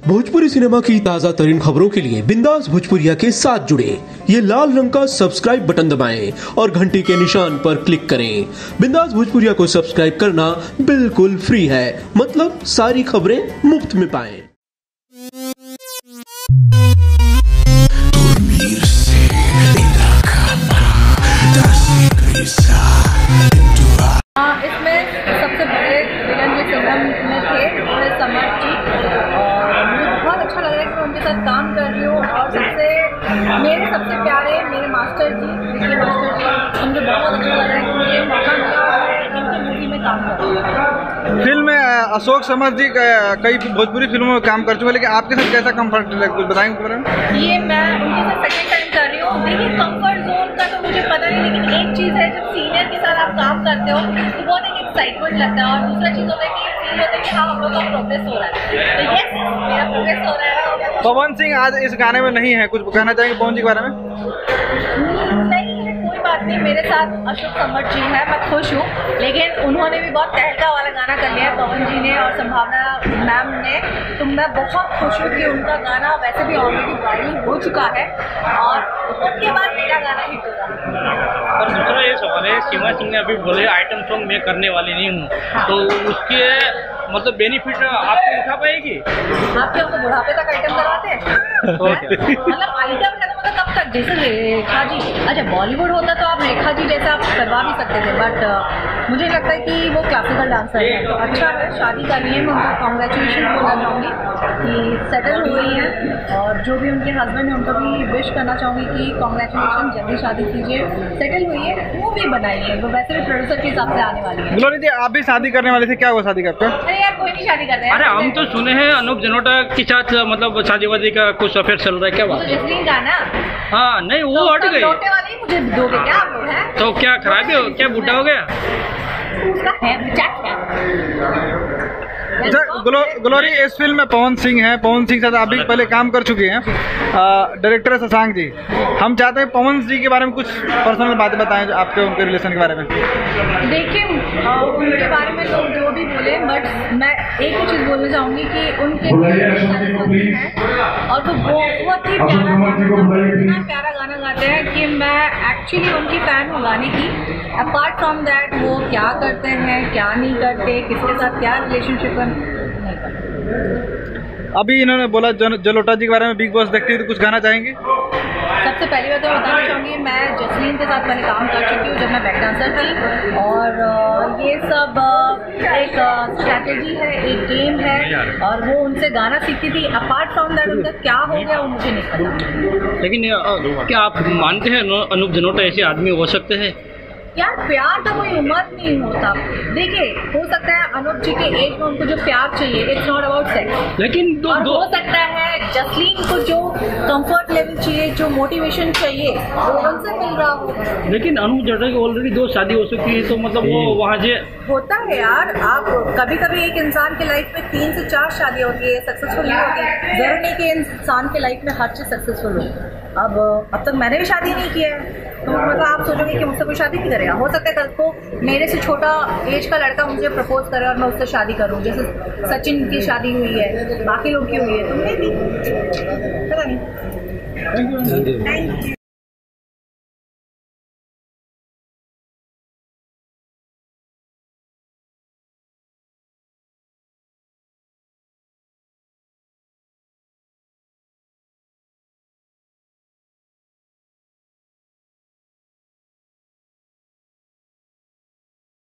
Bhojpuri cinema की ताजा तरीन खबरों के लिए बिंदास भोजपुरिया के साथ जुड़े ये लाल रंग का सब्सक्राइब बटन दबाएं और घंटी के निशान पर क्लिक करें। बिंदास भोजपुरिया को सब्सक्राइब करना बिल्कुल फ्री है, मतलब सारी खबरें मुफ्त में पाएं। इसमें सबसे बड़े विलन जो फिल्म में थे वो है समर जी, और मुझे बहुत अच्छा लग रहा है कि मैं उनके साथ काम कर रही हूँ। और मेरे सबसे प्यारे मेरे मास्टर जी, विकी मास्टर जी, मुझे बहुत अच्छा लग रहा है कि मुझे मौका मिला और इनकी मूवी में काम कर रही हूँ। फिल्म में अशोक समर जी कई भोजपुरी फिल्मों में काम कर चुके हैं, लेकिन आपके साथ कैसा कंफर्ट है, कुछ बताएंगे उसके बारे में? ये मैं उनके साथ सेकंड टाइम कर रही हूँ। देखिए, कंफर्ट जोन का तो मुझे पता नहीं, लेकिन एक चीज़ है, जब सीनियर के साथ आप काम करते हो तो बहुत एक एक्साइटमेंट लगता है, और दूसरा चीज़ होता है कि फील होता है कि हाँ, हम लोग का प्रोग्रेस हो रहा है। तो यस, मेरा प्रोग्रेस हो रहा है। पवन सिंह आज इस गाने में नहीं है, कुछ कहना चाहेंगे पवन जी के बारे में? नहीं है, कोई बात नहीं। मेरे साथ अशोक समर जी है, मैं खुश हूँ, लेकिन उन्होंने भी बहुत तहलका वाला गाना कर लिया है, पवन जी ने और संभावना मैम ने। तो मैं बहुत खुश हूँ कि उनका गाना वैसे भी ऑलरेडी वायरल हो चुका है और उसके बाद मेरा गाना हिट होगा। और दूसरा ये सवाल है, सीमा सिंह ने अभी बोले आइटम सॉन्ग मैं करने वाली नहीं हूँ, तो उसके मतलब बेनिफिट आपको उठा पाएगी? आप क्या उनको बुढ़ापे तक आइटम करवाते हैं? मतलब आइटम है तो मतलब कब तक? जैसे रेखा जी, अच्छा बॉलीवुड होता तो आप रेखा जी जैसा आप करवा भी सकते थे, बट मुझे लगता है कि वो क्लासिकल डांसर है, तो अच्छा है, शादी कर रही है। मैं उनको कॉन्ग्रेचुलेशन बोलना चाहूँगी कि सेटल हो गई है, और जो भी उनके हस्बैंड है उनको भी विश करना चाहूँगी कि कॉन्ग्रेचुलेशन, जल्दी शादी कीजिए, सेटल हुई है, मूवी बनाई है, वो वैसे भी प्रोड्यूसर के हिसाब से आने वाली है। ग्लोरी जी, आप भी शादी करने वाले थे, क्या हुआ शादी करते? अरे यार, कोई नहीं शादी करते हैं। अरे हम तो सुने हैं अनूप जलोटा के साथ मतलब शादी वादी का कुछ अफेयर चल रहा है, क्या बात? तो जसलीन का ना? हाँ, नहीं वो हट गई। लौटे वाली मुझे दोगे क्या आप लोग? हैं तो क्या खराबी हो, क्या बूढ़ा हो गया? उसका है मजाक है। ग्लोरी, इस फिल्म में पवन सिंह है, पवन सिंह के साथ आप भी पहले काम कर चुके हैं, डायरेक्टर है शशांक जी। हम चाहते हैं पवन जी के बारे में कुछ पर्सनल बातें बताएं, आपके उनके रिलेशन के बारे में। देखिए, उनके बारे में लोग जो भी बोले, बट मैं एक ही चीज़ बोलना चाहूँगी कि उनके हैं और वो बहुत ही इतना प्यारा गाना गाते हैं कि मैं एक्चुअली उनकी फ़ैन हूँ गाने की। अपार्ट फ्रॉम दैट वो क्या करते हैं, क्या नहीं करते, किसके साथ क्या रिलेशनशिप है, नहीं करते। अभी इन्होंने बोला जलोटा जी के बारे में, बिग बॉस देखती है तो कुछ कहना चाहेंगे? सबसे पहली बात तो बताना चाहूँगी, मैं जसलीन के साथ पहले काम कर चुकी हूँ जब मैं बैक डांसर थी, और ये सब एक स्ट्रैटेजी है, एक गेम है, और वो उनसे गाना सीखती थी। अपार्ट फ्रॉम दैट उनका क्या हो गया वो मुझे नहीं पता। लेकिन क्या आप मानते हैं अनूप जलोटा ऐसे आदमी हो सकते हैं? यार, प्यार का कोई उम्र नहीं होता। देखिए, हो सकता है अनूप जी के एज में उनको जो प्यार चाहिए, इट्स नॉट अबाउट सेक्स, लेकिन हो सकता है जसलीन को जो कंफर्ट लेवल चाहिए, जो मोटिवेशन चाहिए, वो उनसे मिल रहा हो। लेकिन अनूप जलोटा की ऑलरेडी 2 शादी हो चुकी है, तो मतलब वो वहाँ से होता है यार। आप कभी कभी एक इंसान के लाइफ में 3 से 4 शादी होती है, सक्सेसफुल नहीं होती। जरूर नहीं कि इंसान के लाइफ में हर चीज़ सक्सेसफुल हो। अब तक मैंने भी शादी नहीं किया है, तो मतलब आप सोचोगे कि मुझसे कोई शादी नहीं करेगा। हो सकता है कल को मेरे से छोटा एज का लड़का मुझे प्रपोज करे और मैं उससे शादी करूं, जैसे सचिन की शादी हुई है, बाकी लोग की हुई है, तो मैं भी पता नहीं। Thank you.